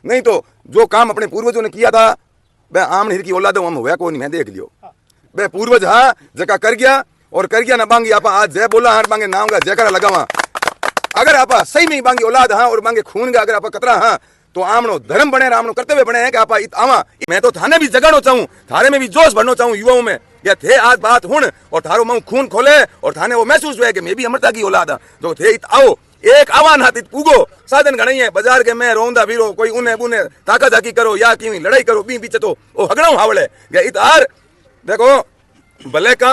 नहीं तो जो काम अपने पूर्वजों ने किया था बे आमण हिर की औलाद हम हुआ को नहीं मैं देख लियो बे पूर्वज हाँ जका कर गया और कर गया ना बांगी आपा आज जय बोला हाँ बांगे नाम का जयकारा लगावा अगर आपा सही में बांगी औलाद हाँ और बांगे खून का अगर आपा कतरा हाँ तो आमनो धर्म बने आमनो कर्तव्य बने हैं कि आपा आवा मैं तो थाने भी जगानो चाहूँ थारे में भी जोश भरना चाहूँ युवाओं में या थे आज बात हुन और थारो मुंह खून खोले और थाने वो महसूस हुए कि मैं भी अमरता की औलाद हाँ जो थे आओ एक आवान हाथ पूगो साधन घणी है बाजार के मैं रोंदा वीरो कोई उने बुने ताका ताकी करो या की लड़ाई करो बी पीछे तो वो हगड़ो हावड़े इतार देखो भले का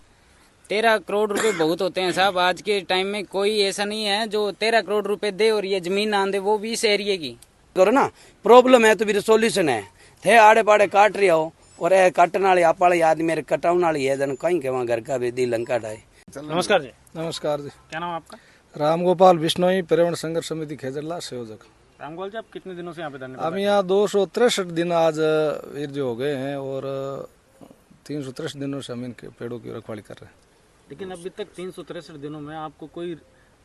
13 करोड़ रुपए बहुत होते हैं साहब। आज के टाइम में कोई ऐसा नहीं है जो 13 करोड़ रुपए दे और ये जमीन ना दे, वो भी इस एरिए की करो ना। प्रॉब्लम है तो फिर सॉल्यूशन है थे आड़े पाड़े काट रही हो और ए काटने वाले आप वाले आदमी मेरे कटाउने वाली है जन कहीं के वहाँ घर का भी दी लंका डाए। नमस्कार जी। नमस्कार जी। क्या नाम आपका? रामगोपाल बिश्नोई, पर्यावरण संघर्ष समिति खेजरला संयोजक। रामगोपाल जी, आप कितने दिनों से यहाँ पे धरने हम यहाँ 263 दिन आज वीर हो गए हैं और 363 दिनों से हम इन पेड़ों की रखवाली कर रहे हैं। लेकिन अभी तक 363 दिनों में आपको कोई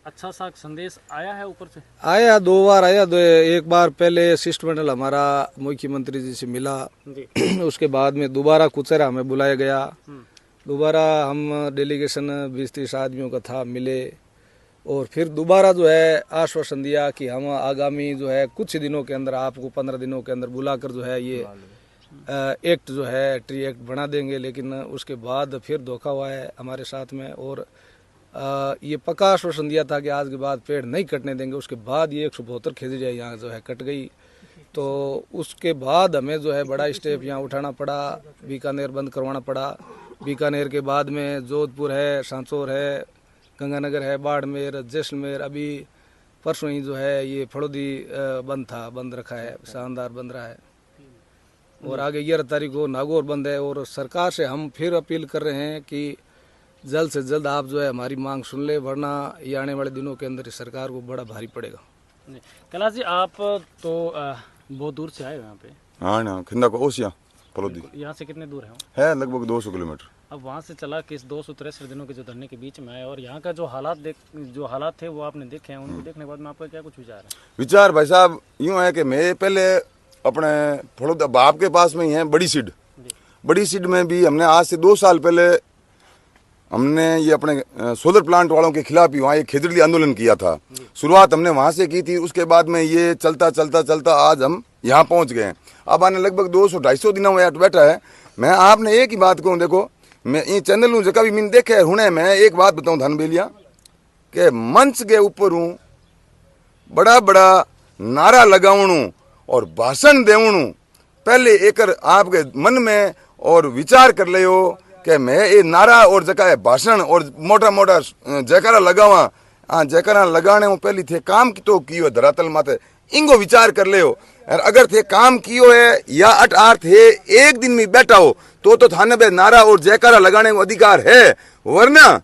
अच्छा सा संदेश आया है ऊपर से? आया 2 बार आया, एक बार पहले शिष्टमंडल हमारा मुख्यमंत्री जी से मिला जी। उसके बाद में दोबारा कुचेरा हमें बुलाया गया, दोबारा हम डेलीगेशन 20-30 आदमियों का था मिले और फिर दोबारा जो है आश्वासन दिया कि हम आगामी जो है कुछ दिनों के अंदर आपको 15 दिनों के अंदर बुलाकर जो है ये एक्ट जो है ट्री एक्ट बना देंगे। लेकिन उसके बाद फिर धोखा हुआ है हमारे साथ में और ये पक्का आश्वासन दिया था कि आज के बाद पेड़ नहीं कटने देंगे। उसके बाद ये 172 खेजड़ियाँ यहाँ जो है कट गई, तो उसके बाद हमें जो है बड़ा स्टेप यहाँ उठाना पड़ा, बीकानेर बंद करवाना पड़ा। बीकानेर के बाद में जोधपुर है, सांचौर है, गंगानगर है, बाड़मेर, जैसलमेर, अभी परसों ही जो है ये फड़ौदी बंद रखा है, शानदार बंद रहा है और आगे 11 तारीख को नागौर बंद है। और सरकार से हम फिर अपील कर रहे हैं कि जल्द से जल्द आप जो है हमारी मांग सुन ले, वरना ये आने वाले दिनों के अंदर सरकार को बड़ा भारी पड़ेगा। कैलाश जी, आप तो बहुत दूर से आए हो यहाँ पे? हाँ ना खिंदा को ओसिया फलोदी यहाँ से कितने दूर है? लगभग 200 किलोमीटर। अब वहाँ से चला कि इस 263 दिनों के जो धरने के बीच में आए और यहाँ का जो हालात थे वो आपने देखे हैं, उनको देखने के बाद में आपका क्या कुछ विचार है? विचार भाई साहब यूँ है कि मैं पहले अपने फलोदा बाप के पास में ही है बड़ी सीड में भी हमने आज से 2 साल पहले हमने ये अपने सोलर प्लांट वालों के खिलाफ ही वहाँ एक खेजड़ी आंदोलन किया था। शुरुआत हमने वहाँ से की थी, उसके बाद में ये चलता चलता चलता आज हम यहाँ पहुँच गए। अब आने लगभग 200-250 दिनों में बैठा है। मैं आपने एक ही बात कहूँ, देखो मैं ये चैनल हूँ जगह भी मैंने देखे हुने, मैं एक बात बताऊँ धन बेलिया के मंच के ऊपर हूँ बड़ा बड़ा नारा लगाऊँ और भाषण देवणू, पहले एक आपके मन में और विचार कर ले हो कि मैं ये नारा और जका है भाषण और मोटा मोटा जयकारा लगावा। हाँ, जयकारा लगाने में पहली थे काम की तो कियो धरातल माते इंगो विचार कर ले हो। और अगर थे काम कियो है या अट थे एक दिन में बैठा हो तो थाने पे नारा और जयकारा लगाने का अधिकार है, वरना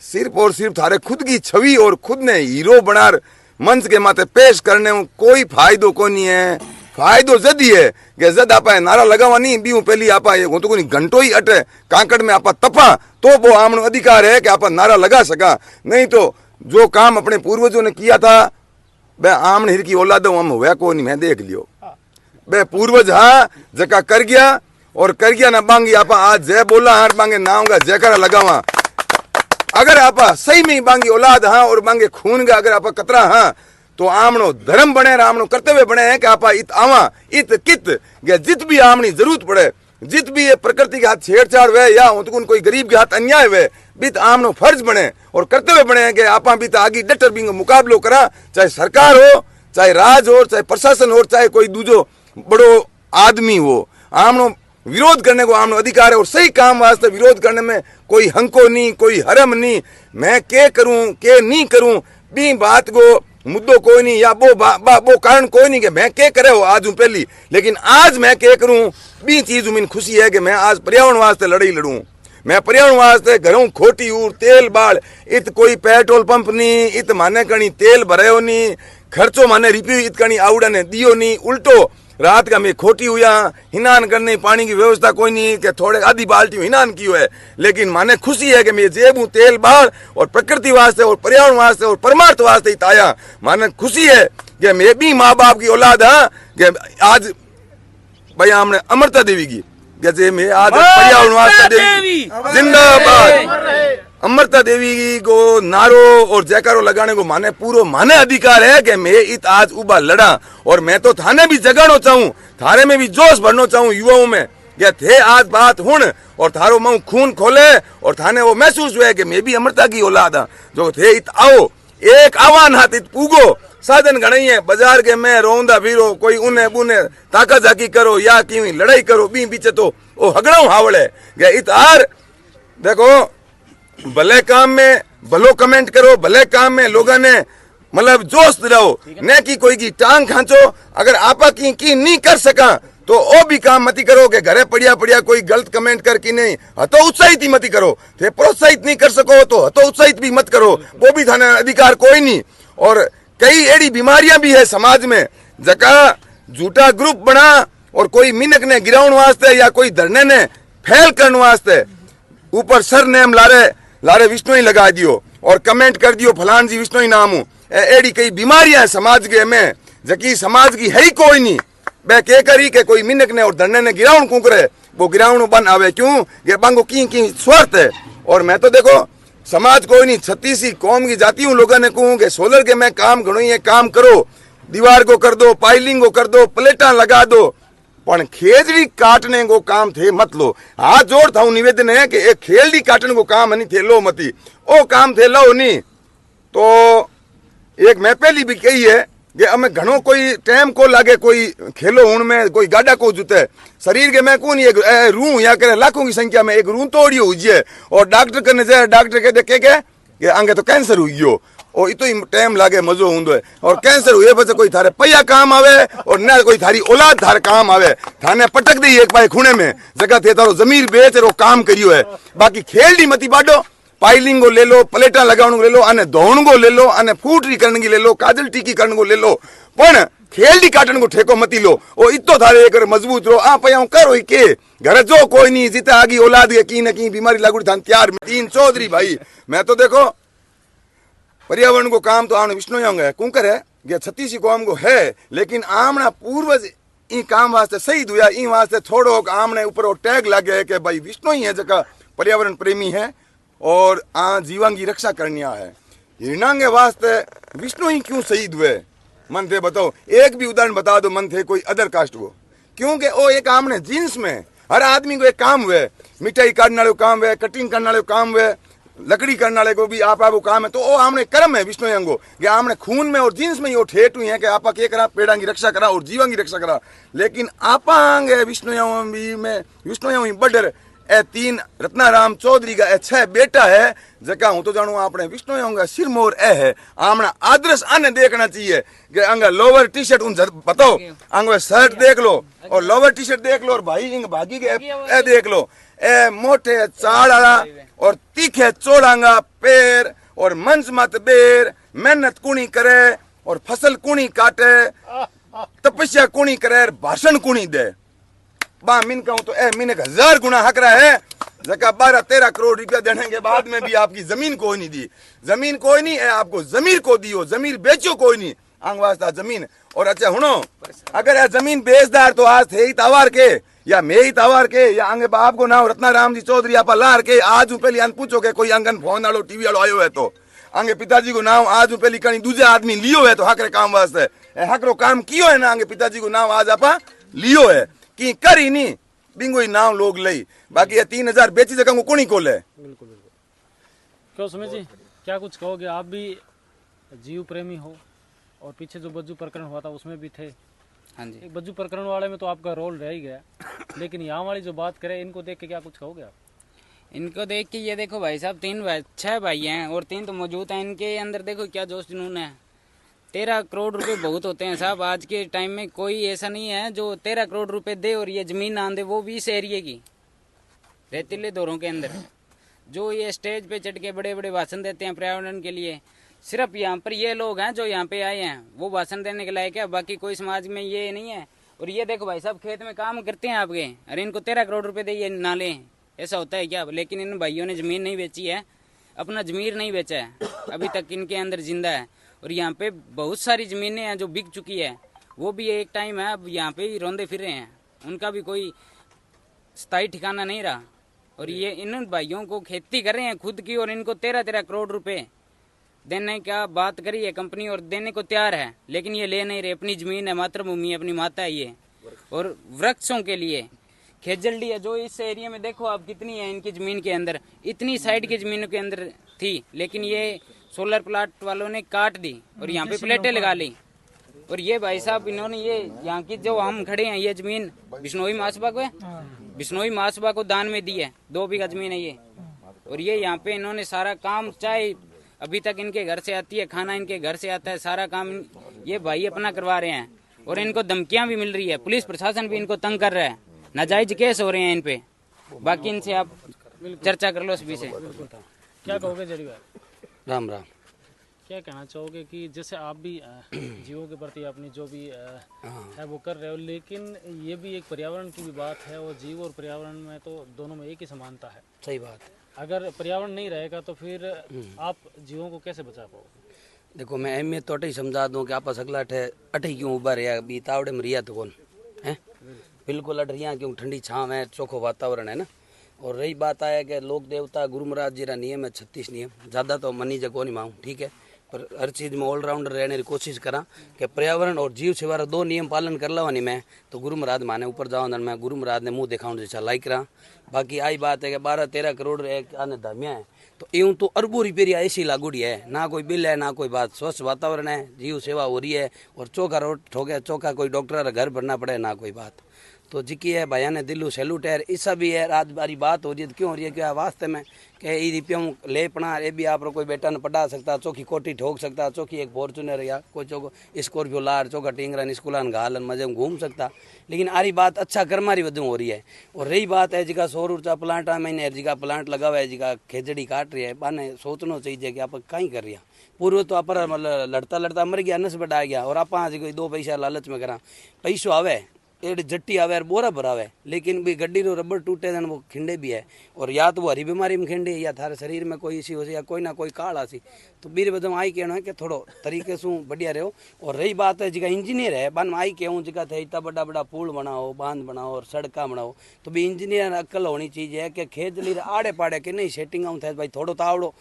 सिर्फ और सिर्फ थारे खुद की छवि और खुद ने हीरो बनार मंच के माथे पेश करने में कोई फायदो को नहीं है। फायदो जद ही है कि जद आप नारा लगावा नहीं बीऊ पहली आप तो कोई घंटो ही अटे कांकड़ में आप तपा तो वो आमनो अधिकार है कि आप नारा लगा सका। नहीं तो जो काम अपने पूर्वजों ने किया था बे आमण हिर की औलाद हम हुआ को नहीं मैं देख लियो बे पूर्वज हाँ जका कर गया और कर गया ना बांगी आप आज जय बोला हाँ बांगे नाम का जयकारा लगावा। अगर आप सही में बांगी औलाद हाँ और बांगे खून का अगर आप कतरा हाँ तो आमनो धर्म बने आमनो कर्तव्य बने हैं कि आप इत आवा इत कित जित भी आमनी जरूरत पड़े, जित भी ये प्रकृति के हाथ छेड़छाड़ हुए या कोई गरीब के हाथ अन्याय हुए बीत आमनो फर्ज बने और कर्तव्य बने हैं कि आप बीत आगे डटर बिंग मुकाबलो करा, चाहे सरकार हो, चाहे राज हो, चाहे प्रशासन हो, चाहे कोई दूजो बड़ो आदमी हो। आमनो विरोध करने को आमनो अधिकार है और सही काम वास्ते विरोध करने में कोई हंको नहीं, कोई हरम नहीं। मैं के करूं के नहीं करूं बी बात को मुद्दों कोई नहीं या वो कारण कोई नहीं कि मैं के करे हो आज हूँ पहली, लेकिन आज मैं के करूँ बी चीज में खुशी है कि मैं आज पर्यावरण वास्ते लड़ाई लड़ूं। मैं पर्यावरण वास्ते घरों खोटी उर तेल बाल इत कोई पेट्रोल पंप नहीं, इत माने कणी तेल भरायो नहीं, खर्चो माने रिप्यू इत कणी आवड़ा ने दियो नहीं, उल्टो रात का मैं खोटी हुआ हिनान करने पानी की व्यवस्था कोई नहीं कि थोड़े आधी बाल्टी हिनान की है। लेकिन माने खुशी है कि मैं जेब हूँ तेल बाल और प्रकृति वास्ते और पर्यावरण वास्ते और परमार्थ वास्ते ही आया। माने खुशी है कि मैं भी माँ बाप की औलाद हाँ कि आज भाई हमने अमृता देवी की जैसे में आज पर्यावरण वास्ते देवी जिंदाबाद अमृता देवी को नारो और जयकारो लगाने को माने पूरा माने अधिकार है कि मैं इत आज उबा लड़ा और मैं तो थाने भी जगाना चाहूं, थारे में भी जोश भरना चाहूं युवाओं में कि थे आज बात हुन और थारो मुंह खून खोले और थाने वो महसूस हुए कि मैं भी अमृता की औलाद हाँ जो थे इत आओ एक आह्वान हाथ इत पूगो साधन घणई है बाजार के मैं रोंदा फिरो कोई उन्हें बुने ताका जाकी करो या की लड़ाई करो बी बीचे तो ओ हगड़ाऊ हावड़े कि इत आर देखो भले काम में भलो कमेंट करो भले काम में लोगों ने मतलब जोश रहो न कि कोई की टांग खांचो अगर आपा की नहीं कर सका तो ओ भी काम मती करो कि घरे पड़िया कोई गलत कमेंट कर की नहीं हतो उत्साहित ही मती करो थे प्रोत्साहित नहीं कर सको तो हतो उत्साहित भी मत करो वो भी थाने अधिकार कोई नहीं। और कई एड़ी बीमारियां भी है समाज में जका झूठा ग्रुप बना और कोई मिनक ने गिराउन वास्ते या कोई धरने ने फैल करने वास्ते ऊपर सर नेम लारे विष्णु ही लगा दियो और कमेंट कर दियो फलान जी विष्णु ही नाम हूं एड़ी कई बीमारियां है समाज के में जकी समाज की है ही कोई नहीं बे के करी के कोई मिनक ने और धरने ने गिराउन कुकरे वो गिराउन बन आवे क्यों ये बांगो की स्वार्थ है। और मैं तो देखो समाज कोई नहीं 36 कौम की जाती हूँ लोगों ने कहूँ कि सोलर के मैं काम घणो ही काम करो दीवार को कर दो पाइलिंग को कर दो प्लेटा लगा दो पण खेजड़ी काटने को काम थे मत लो। हाथ जोड़ था निवेदन है कि एक खेलड़ी काटने को काम नहीं थे लो मती ओ काम थे लो नहीं। तो एक मैं पहली भी कही है कि हमें घणो कोई टाइम को लागे कोई खेलो हूं में कोई गाड़ा को जुते शरीर के मैं कौन एक रू या करे लाखों की संख्या में एक रू तोड़ी हुई है और डॉक्टर करने जाए डॉक्टर कहते के आगे तो कैंसर हुई गयो और इतो ही टाइम लागे मजो होंदो है और कैंसर हुए बचे कोई थारे पैया काम आवे और न कोई थारी औलाद थारे काम आवे थाने पटक दी एक पाए खूने में जगह थे तारो जमीर बेच रो काम करियो है। बाकी खेल दी मती बाडो पाइलिंग को ले लो प्लेटा लगाने को ले लो आने धोण को ले लो आने फूटरी करने की ले लो काजल टीकी करने को ले लो पण खेल दी काटन को ठेको मती लो ओ इतो थारे एक मजबूत रो आ पया करो के घर जो कोई नहीं जीते आगी औलाद के की न की बीमारी लागुड़ी थान तैयार 3 चौधरी भाई मैं तो देखो पर्यावरण को काम तो आने विष्णु यंग है कुंकर है ये 36 कौम को है लेकिन आमना पूर्वज ई काम वास्ते शहीद हुआ ई वास्ते थोड़ो आमने ऊपर टैग लगे कि भाई विष्णु ही है जगह पर्यावरण प्रेमी है और आ जीवन की रक्षा करनी है हिरणांगे वास्ते विष्णु ही क्यों शहीद हुए मन थे बताओ एक भी उदाहरण बता दो मन थे कोई अदर कास्ट को क्योंकि वो एक आमने जींस में हर आदमी को एक काम हुए मिठाई काटने वाले काम हुए कटिंग करने वाले काम हुए लकड़ी करने वाले को भी आप काम है तो वो आमने कर्म है विष्णु यंगो कि आमने खून में और जींस में ही वो ठेठ हुई है कि आपा के करा पेड़ा की रक्षा करा और जीवन की रक्षा करा लेकिन आपा आंगे विष्णु में विष्णु बडर ए 3 रत्नाराम चौधरी का 6 बेटा है जका हूं तो जानू आपने विष्णु होंगे सिरमोर ए है आमना आदर्श आने देखना चाहिए कि अंगा लोअर टी शर्ट उन बताओ अंग शर्ट देख लो और लोअर टी शर्ट देख लो और भाई इंग भागी के ए देख लो ए मोटे चाड़ा और तीखे चौड़ांगा पैर और मंच मत बेर मेहनत कुणी करे और फसल कुणी काटे तपस्या कुणी करे भाषण कुणी दे बा मिन कहूं तो ए मिन 1000 गुना हक रहा है जका 12-13 करोड़ रुपया देने के बाद में भी आपकी जमीन कोई नहीं दी जमीन कोई नहीं है आपको जमीर को दियो जमीर बेचो कोई नहीं आंग वास्ता जमीन और अच्छा हुनो अगर ये जमीन बेचदार तो आज थे ही तवार के या मैं ही तवार के या आंगे बाप को नाम रत्नाराम जी चौधरी आप लार के आज पहले अन पूछो के कोई आंगन फोन वालो टीवी वालो आयो है तो आंगे पिताजी को नाम आज पहली कहीं दूसरे आदमी लियो है तो हक रे काम वास्ते हक रो काम कियो है ना आंगे पिताजी को नाम आज आपा लियो है कि करी नहीं बिंगो ही नाम लोग लई बाकी ये 3000 बेची जगह को कोनी कोले बिल्कुल क्यों सुमित जी क्या कुछ कहोगे आप भी जीव प्रेमी हो और पीछे जो बज्जू प्रकरण हुआ था उसमें भी थे। हाँ जी एक बज्जू प्रकरण वाले में तो आपका रोल रह ही गया लेकिन यहाँ वाली जो बात करें इनको देख के क्या कुछ कहोगे आप इनको देख के ये देखो भाई साहब 6 भाई हैं और 3 तो मौजूद हैं इनके अंदर देखो क्या जोश जुनून है 13 करोड़ रुपए बहुत होते हैं साहब आज के टाइम में कोई ऐसा नहीं है जो 13 करोड़ रुपए दे और ये जमीन ना दे वो भी इस एरिए की रेतीले दौरों के अंदर जो ये स्टेज पे चढ़ के बड़े बड़े भाषण देते हैं पर्यावरण के लिए सिर्फ यहाँ पर ये लोग हैं जो यहाँ पे आए हैं वो भाषण देने के लायक है बाकी कोई समाज में ये नहीं है। और ये देखो भाई साहब खेत में काम करते हैं आपके अरे इनको 13 करोड़ रुपए दे ये ना लें ऐसा होता है क्या। लेकिन इन भाइयों ने जमीन नहीं बेची है अपना जमीर नहीं बेचा है अभी तक इनके अंदर जिंदा है और यहाँ पे बहुत सारी जमीनें हैं जो बिक चुकी है वो भी एक टाइम है, अब यहाँ पे ही रोंदे फिर रहे हैं, उनका भी कोई स्थायी ठिकाना नहीं रहा। और ये इन भाइयों को खेती कर रहे हैं खुद की, और इनको 13-13 करोड़ रुपए देने का बात करी है कंपनी, और देने को तैयार है, लेकिन ये ले नहीं रहे। अपनी जमीन है, मातृभूमि है, अपनी माता है ये। और वृक्षों के लिए खेजल्डी है जो इस एरिया में देखो आप कितनी है इनकी जमीन के अंदर, इतनी साइड की जमीनों के अंदर थी, लेकिन ये सोलर प्लांट वालों ने काट दी और यहाँ पे प्लेटें लगा ली। और ये भाई साहब इन्होंने ये यहाँ की जो हम खड़े हैं, ये जमीन बिश्नोई महासभा को है, बिश्नोई महासभा को दान में दी है, 2 बीघा जमीन है ये। और ये यहाँ पे इन्होंने सारा काम, चाहे अभी तक इनके घर से आती है, खाना इनके घर से आता है, सारा काम ये भाई अपना करवा रहे हैं। और इनको धमकियां भी मिल रही है, पुलिस प्रशासन भी इनको तंग कर रहा है, नाजायज केस हो रहे हैं इन पे। बाकी इनसे आप चर्चा कर लो इस विषय। क्या कहोगे जड़ी भाई? राम राम। क्या कहना चाहोगे कि जैसे आप भी जीवों के प्रति अपनी जो भी है वो कर रहे हो, लेकिन ये भी एक पर्यावरण की भी बात है, और जीव और पर्यावरण में तो दोनों में एक ही समानता है। सही बात है। अगर पर्यावरण नहीं रहेगा तो फिर आप जीवों को कैसे बचा पाओगे? देखो मैं अहमियत तो अटे ही समझा दूँ कि आप अगला अटे क्यों उभा रहा बी तावड़े में रिया तो कौन है, बिल्कुल अट रिया क्यों, ठंडी छाँव है, चोखो वातावरण है ना। और रही बात आया कि लोक देवता गुरु महाराज जी का नियम है 36 नियम, ज़्यादा तो मनी जगो नहीं मांगू, ठीक है, पर हर चीज़ में ऑलराउंडर रहने की कोशिश करा कि पर्यावरण और जीव सेवा 2 नियम पालन कर लवानी मैं तो गुरु महाराज माने ऊपर जाओ मैं गुरु महाराज ने मुँह दिखाऊँ जैसा लाइक रहा। बाकी आई बात है कि 12-13 करोड़ एक आने धामिया है, तो यूँ तो अरबों रुपये ऐसी लागूड़ी है, ना कोई बिल है ना कोई बात, स्वच्छ वातावरण है, जीव सेवा हो रही है, और चौका रोड हो गया, चौका कोई डॉक्टर घर भरना पड़े ना कोई बात। तो जिकी है भैया ने दिल्लू सैल्यूट है, ऐसा भी है रात बारी बात हो रही है, क्यों हो रही है क्या वास्ते में कि ये रुपयों ले पना ये भी आप कोई बेटा ने पढ़ा सकता, चौकी कोठी ठोक सकता, चौकी एक फॉर्चूनर या कोई चौको स्कॉर्पियो लार चौका टिंगरन स्कूलन घालन मजे में घूम सकता। लेकिन आरी बात अच्छा कर्मारी वधू हो रही है। और रही बात है जिका सौर ऊर्जा प्लांट मैंने जिका प्लांट लगा हुआ है, जिका खेजड़ी काट रही है, बाने सोचना चाहिए कि आप कहीं कर रही पूर्व तो आप लड़ता लड़ता मर गया, नस बढ़ा गया, और आप कोई 2 पैसा लालच में करा, पैसो आवे एड जट्टी आवे बोरा भरावे, लेकिन भी गड्डी रो रबड़ टूटे देन वो खिंडे भी है, और या तो वो हरी बीमारी में खिंडे या थारे शरीर में कोई इसी हो या कोई ना कोई काल आसी। तो बीर बदम आई कहना है कि थोड़ो तरीके से बढ़िया रहो। और रही बात है जिका इंजीनियर है बन आई कहूँ जिका थे इतना बड़ा बड़ा पुल बनाओ, बांध बनाओ और सड़का बनाओ, तो भी इंजीनियर अक्ल होनी चाहिए कि खेजड़ी आड़े पाड़े के नहीं सेटिंग आऊँ थे भाई थोड़ो तावड़ो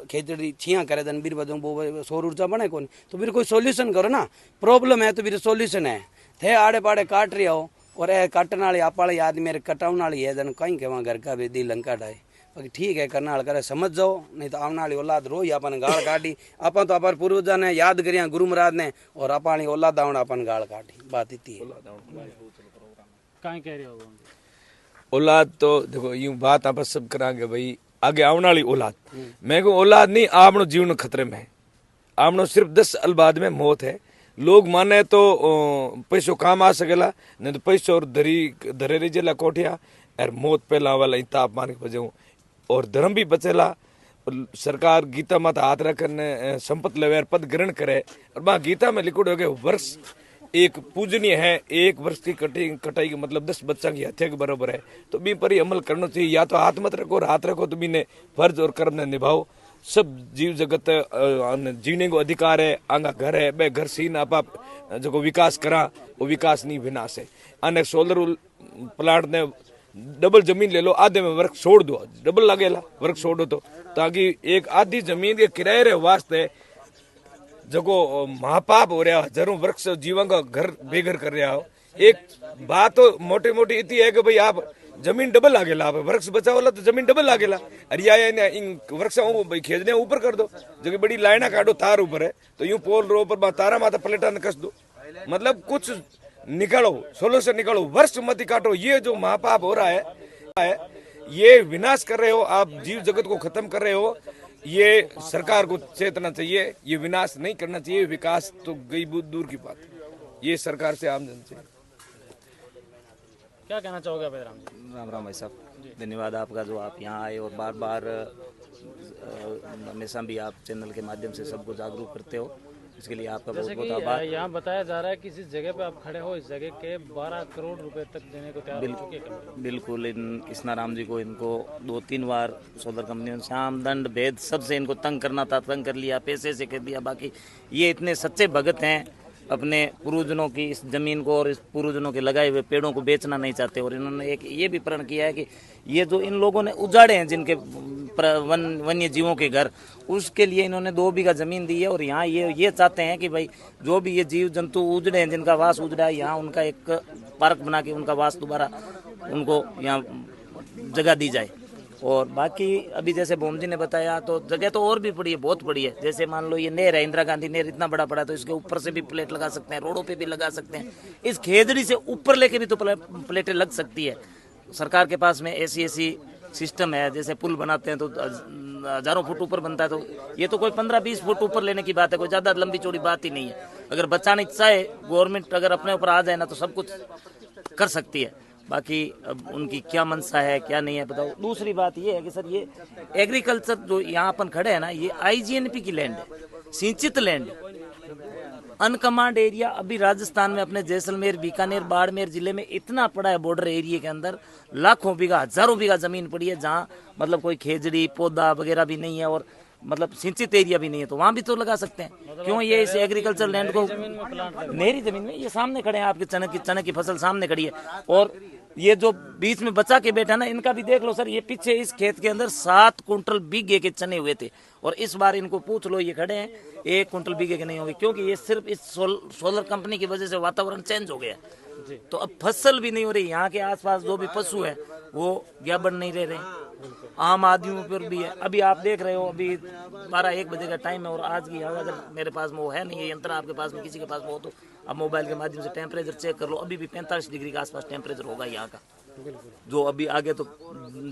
खेजड़ी छिया करे दन बीर बदम वो सौर ऊर्जा बने कौन, तो फिर कोई सोल्यूशन करो ना। प्रॉब्लम है तो फिर सोल्यूशन है, थे आड़े पाड़े काट रहे हो, और ए काटने वाली आप वाली आदमी मेरे कटाने वाली है दन कहीं कहवा घर का बेदी लंका डाए। बाकी ठीक है करना वाल करे समझ जाओ, नहीं तो आने वाली औलाद रोई अपन गाल काटी, अपन तो अपन पूर्वजा ने याद करिया गुरु महाराज ने, और अपन औलाद आवन अपन गाल काटी, बात इतनी है। कहीं कह रहे हो औलाद तो देखो यूं बात आप सब करांगे भाई आगे आने वाली औलाद, मैं को औलाद नहीं आपनो जीवन खतरे में है, आपनो सिर्फ 10 साल बाद में मौत है। लोग माने तो पैसों काम आ सकेला, नहीं तो पैसों और धरे रही जेला कोठिया और मौत पहला वाला तापमान के वजह, और धर्म भी बचेला। और सरकार गीता माता हाथ रखने संपत्ति लेवे पद ग्रहण करे, और वहाँ गीता में लिखो गए वर्ष एक पूजनीय है, 1 वर्ष की कटाई का मतलब 10 बच्चा की हत्या के बराबर है। तो भी पर अमल करना चाहिए, या तो हाथ मत रखो और हाथ रखो तो भी ने फर्ज और कर्म ने निभाओ। सब जीव जगत जीने को अधिकार है, आंगा घर है, बे घर सीन आप जो विकास करा वो विकास नहीं विनाश है। अने सोलर प्लांट ने डबल जमीन ले लो, आधे में वर्क छोड़ दो, डबल लगेला वर्क छोड़ो तो, ताकि एक आधी जमीन के किराए रे वास्ते जगो महापाप हो रहा, हजारों वृक्ष जीवन का घर बेघर कर रहा हो। एक बात तो मोटी मोटी इतनी है कि भाई आप जमीन डबल लागेला, आप वृक्ष बचाओला तो जमीन डबल लागेला। अरे या इन वृक्ष खेजने ऊपर कर दो, जो कि बड़ी लाइना काटो तार ऊपर है, तो यूं पोल रो ऊपर तारा माथा प्लेटा कस दो, मतलब कुछ निकालो, सोल्यूशन निकालो, वृक्ष मत काटो। ये जो महापाप हो रहा है ये विनाश कर रहे हो आप, जीव जगत को खत्म कर रहे हो। ये सरकार को चेतना चाहिए, ये विनाश नहीं करना चाहिए, विकास तो गई बहुत दूर की बात, ये सरकार से आम जन से। क्या कहना चाहोगे अभय राम जी? राम राम भाई साहब, धन्यवाद आपका जो आप यहाँ आए और बार बार हमेशा भी आप चैनल के माध्यम से सबको जागरूक करते हो, इसके लिए आपका बहुत बहुत आभार। यहाँ बताया जा रहा है कि जिस जगह पे आप खड़े हो इस जगह के 12 करोड़ रुपए तक देने को तैयार हो चुके हैं। बिल्कुल, इन कृष्णाराम जी को इनको 2-3 बार सोलर कंपनियों ने शाम दंड भेद सबसे इनको तंग करना था, तंग कर लिया, पैसे से कर दिया। बाकी ये इतने सच्चे भगत हैं अपने पूर्वजनों की इस जमीन को और इस पूर्वजनों के लगाए हुए पेड़ों को बेचना नहीं चाहते। और इन्होंने एक ये भी प्रण किया है कि ये जो इन लोगों ने उजाड़े हैं जिनके वन्य जीवों के घर, उसके लिए इन्होंने 2 बीघा जमीन दी है। और यहाँ ये चाहते हैं कि भाई जो भी ये जीव जंतु उजड़े हैं, जिनका वास उजड़ा है, यहाँ उनका एक पार्क बना के उनका वास दोबारा उनको यहाँ जगह दी जाए। और बाकी अभी जैसे भोम जी ने बताया तो जगह तो और भी पड़ी है, बहुत पड़ी है। जैसे मान लो ये नहर है, इंदिरा गांधी नहर इतना बड़ा पड़ा, तो इसके ऊपर से भी प्लेट लगा सकते हैं, रोडों पे भी लगा सकते हैं। इस खेजड़ी से ऊपर लेके भी तो प्लेटें लग सकती है। सरकार के पास में ऐसी सिस्टम है, जैसे पुल बनाते हैं तो हजारों फुट ऊपर बनता है, तो ये तो कोई 15-20 फुट ऊपर लेने की बात है, कोई ज़्यादा लंबी चौड़ी बात ही नहीं है। अगर बचाने चाहे गवर्नमेंट, अगर अपने ऊपर आ जाए ना, तो सब कुछ कर सकती है। बाकी अब उनकी क्या मनसा है क्या नहीं है बताओ। दूसरी बात ये है कि सर ये एग्रीकल्चर जो यहाँ अपन खड़े हैं ना, ये IGNP की लैंड है, सिंचित लैंड है, अनकमांड एरिया। अभी राजस्थान में अपने जैसलमेर, बीकानेर, बाड़मेर जिले में इतना पड़ा है, बॉर्डर एरिया के अंदर लाखों बीघा, हजारों बीघा जमीन पड़ी है, जहाँ मतलब कोई खेजड़ी पौधा वगैरह भी नहीं है और मतलब सिंचित एरिया भी नहीं है, तो वहां भी तो लगा सकते हैं। क्यों ये इस एग्रीकल्चर लैंड को नहरी जमीन में, ये सामने खड़े हैं आपके चने की फसल सामने खड़ी है। और ये जो बीच में बचा के बैठा ना, इनका भी देख लो सर, ये पीछे इस खेत के अंदर 7 कुंटल बीघे के चने हुए थे, और इस बार इनको पूछ लो, ये खड़े हैं 1 कुंटल बीघे के नहीं होंगे, क्योंकि ये सिर्फ इस सोलर कंपनी की वजह से वातावरण चेंज हो गया। तो अब फसल भी नहीं हो रही। यहाँ के आसपास जो भी पशु है वो ग्याबन नहीं रह रहे, आम आदमियों पर भी है। अभी आप देख रहे हो, अभी 12-1 बजे का टाइम है, और आज की अगर मेरे पास में वो है नहीं, ये यंत्र आपके पास में किसी के पास में हो तो आप मोबाइल के माध्यम से टेम्परेचर चेक कर लो। अभी भी 45 डिग्री के आसपास टेम्परेचर होगा यहाँ का, जो अभी आगे तो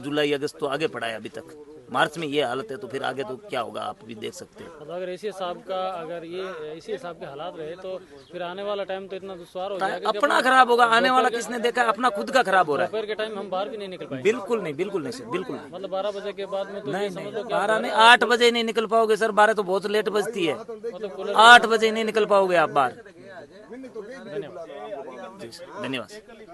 जुलाई अगस्त तो आगे पड़ा है, अभी तक मार्च में ये हालत है, तो फिर आगे तो क्या होगा आप भी देख सकते हैं। मतलब अगर इसी हिसाब का, अगर ये इसी हिसाब के हालात रहे तो फिर आने वाला टाइम तो इतना दुश्वार हो जाएगा। अपना खराब होगा, आने वाला किसने देखा है, अपना खुद का खराब हो रहा है। दोपहर के टाइम हम बाहर भी नहीं निकल पाएंगे। बिल्कुल नहीं, बिल्कुल नहीं सर, बिल्कुल नहीं। मतलब 12 बजे के बाद में तो नहीं, ये समझ लो 12 नहीं, 8 बजे नहीं निकल पाओगे सर। 12 तो बहुत लेट बजती है, 8 बजे नहीं निकल पाओगे आप बाहर। धन्यवाद।